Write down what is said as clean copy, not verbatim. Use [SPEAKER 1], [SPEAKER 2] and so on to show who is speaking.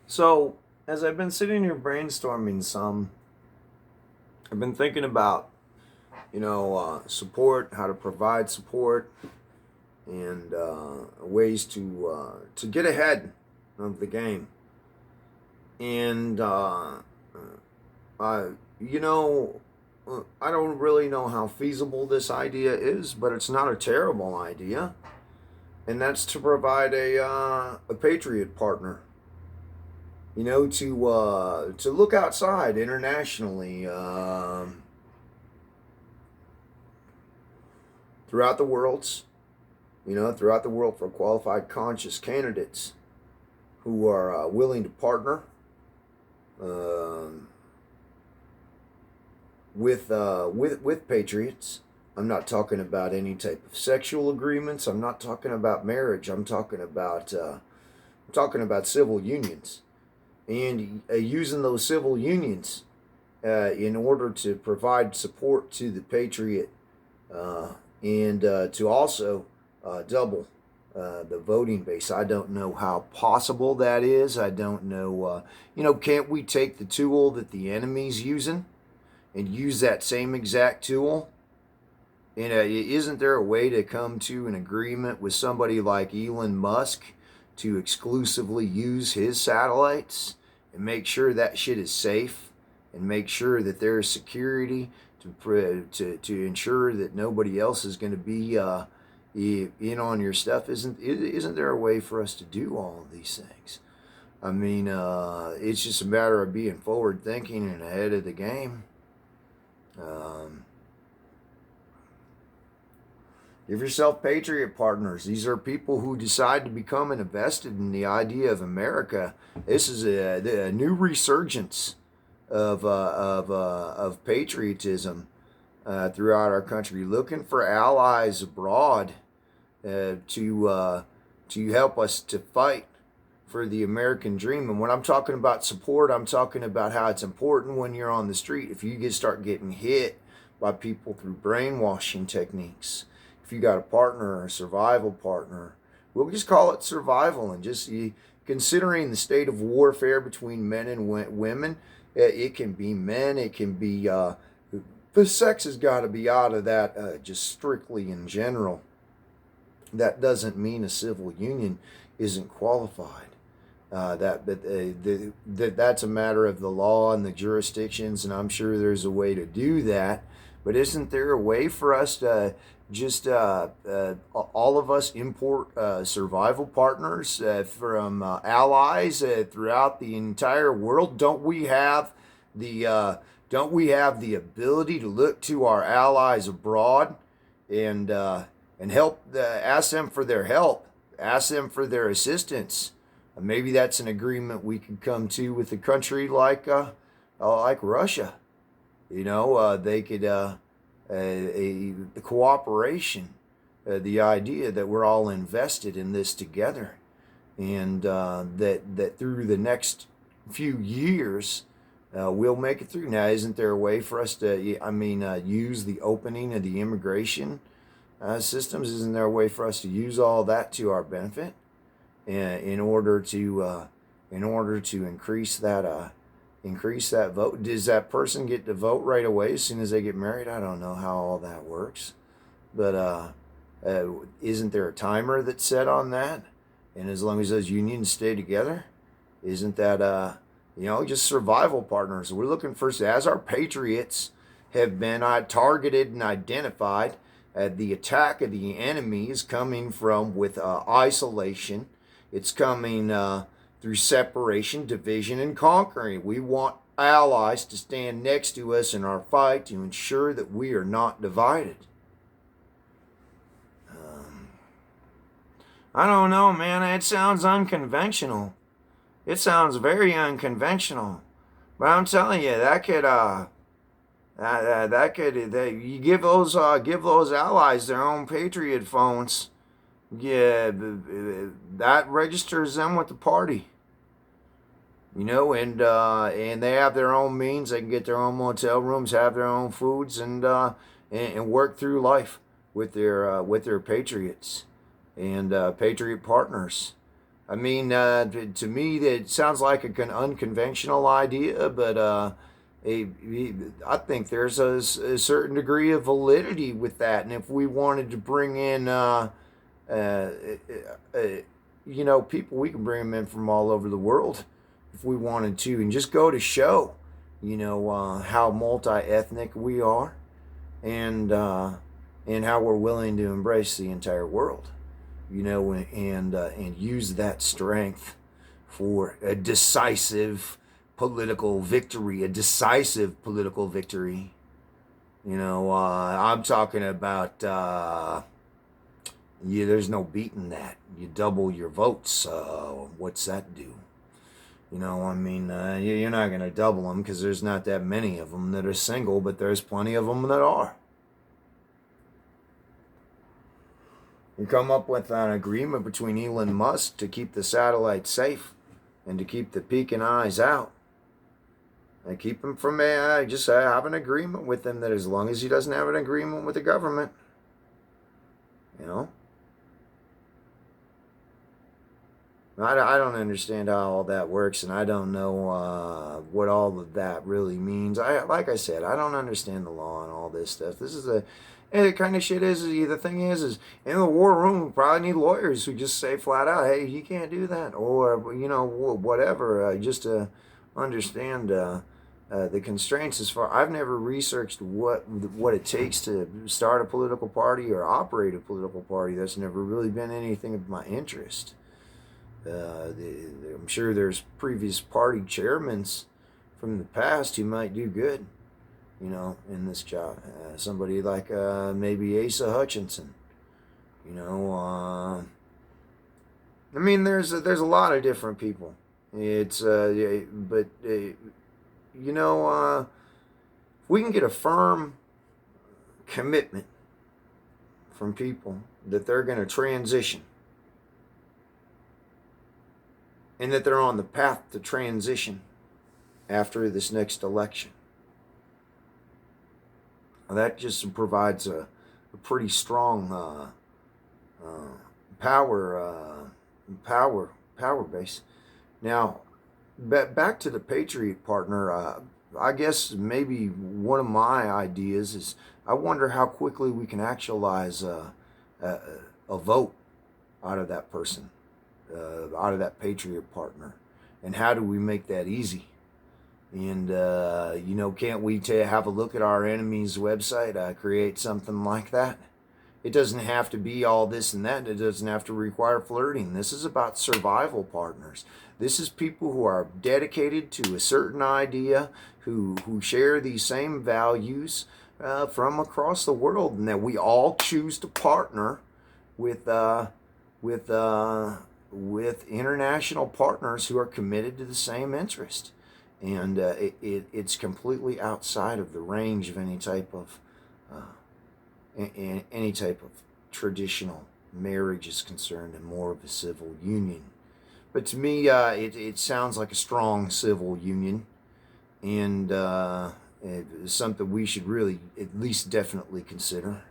[SPEAKER 1] So, as I've been sitting here brainstorming I've been thinking about, support, how to provide support, and ways to get ahead of the game. And I, you know, I don't really know how feasible this idea is, but it's not a terrible idea, and that's to provide a patriot partner. To look outside internationally, throughout the worlds, throughout the world for qualified conscious candidates who are willing to partner um with patriots. I'm not talking about any type of sexual agreements. I'm not talking about marriage. I'm talking about civil unions and using those civil unions in order to provide support to the patriot and to also double the voting base. I don't know how possible that is. I don't know. Can't we take the tool that the enemy's using and use that same exact tool? Isn't there a way to come to an agreement with somebody like Elon Musk to exclusively use his satellites and make sure that shit is safe and make sure that there is security to ensure that nobody else is going to be in on your stuff? Isn't there a way for us to do all of these things? I mean, it's just a matter of being forward thinking and ahead of the game. Um, Give yourself patriot partners. These are people who decide to become invested in the idea of America. This is a new resurgence of patriotism throughout our country. Looking for allies abroad to help us to fight for the American dream. And when I'm talking about support, I'm talking about how it's important when you're on the street. If you start getting hit by people through brainwashing techniques, if you got a partner or a survival partner, we'll just call it survival. And just considering the state of warfare between men and women, it can be men, it can be the sex has got to be out of that, just strictly in general. That doesn't mean a civil union isn't qualified. That's a matter of the law and the jurisdictions, and I'm sure there's a way to do that. But isn't there a way for us to just all of us import survival partners from allies throughout the entire world? Don't we have the ability to look to our allies abroad and help ask them for their help, ask them for their assistance? Maybe that's an agreement we could come to with a country like Russia. They could the cooperation, the idea that we're all invested in this together, and that through the next few years we'll make it through. Now, isn't there a way for us to, use the opening of the immigration systems? Isn't there a way for us to use all that to our benefit? In order to increase that vote. Does that person get to vote right away as soon as they get married? I don't know how all that works, but isn't there a timer that's set on that? And as long as those unions stay together, isn't that just survival partners? We're looking for, as our patriots have been targeted and identified. The attack of the enemy is coming from with isolation. It's coming through separation, division, and conquering. We want allies to stand next to us in our fight to ensure that we are not divided. I don't know, man. It sounds unconventional. It sounds very unconventional. But I'm telling you, you give those allies their own Patriot phones. Yeah, that registers them with the party. And they have their own means. They can get their own motel rooms, have their own foods, and work through life with their patriots and patriot partners. I mean, to me, that sounds like an unconventional idea, but I think there's a certain degree of validity with that. And if we wanted to bring in, uh, uh, people, we can bring them in from all over the world if we wanted to, and just go to show, how multi-ethnic we are, and how we're willing to embrace the entire world, and use that strength for a decisive political victory, I'm talking about, yeah, there's no beating that. You double your votes. What's that do? You're not going to double them because there's not that many of them that are single, but there's plenty of them that are. You come up with an agreement between Elon Musk to keep the satellites safe and to keep the peeking eyes out. And keep him from just have an agreement with him that as long as he doesn't have an agreement with the government, I don't understand how all that works, and I don't know what all of that really means. Like I said, I don't understand the law and all this stuff. This is and the kind of shit the thing is in the war room, we probably need lawyers who just say flat out, hey, you can't do that, or, whatever, just to understand the constraints. I've never researched what it takes to start a political party or operate a political party. That's never really been anything of my interest. I'm sure there's previous party chairmen from the past who might do good, in this job. Somebody like maybe Asa Hutchinson. There's a lot of different people. It's but if we can get a firm commitment from people that they're going to transition, and that they're on the path to transition after this next election, that just provides a pretty strong power base. Now, back to the Patriot partner. I guess maybe one of my ideas is, I wonder how quickly we can actualize a vote out of that person, out of that Patriot partner, and how do we make that easy? And can't we have a look at our enemy's website, create something like that? It doesn't have to be all this and that. It doesn't have to require flirting. This is about survival partners. This is people who are dedicated to a certain idea, who share these same values from across the world, and that we all choose to partner with international partners who are committed to the same interest. And it's completely outside of the range of any type of traditional marriage is concerned, and more of a civil union. But to me, it sounds like a strong civil union, and it's something we should really at least definitely consider.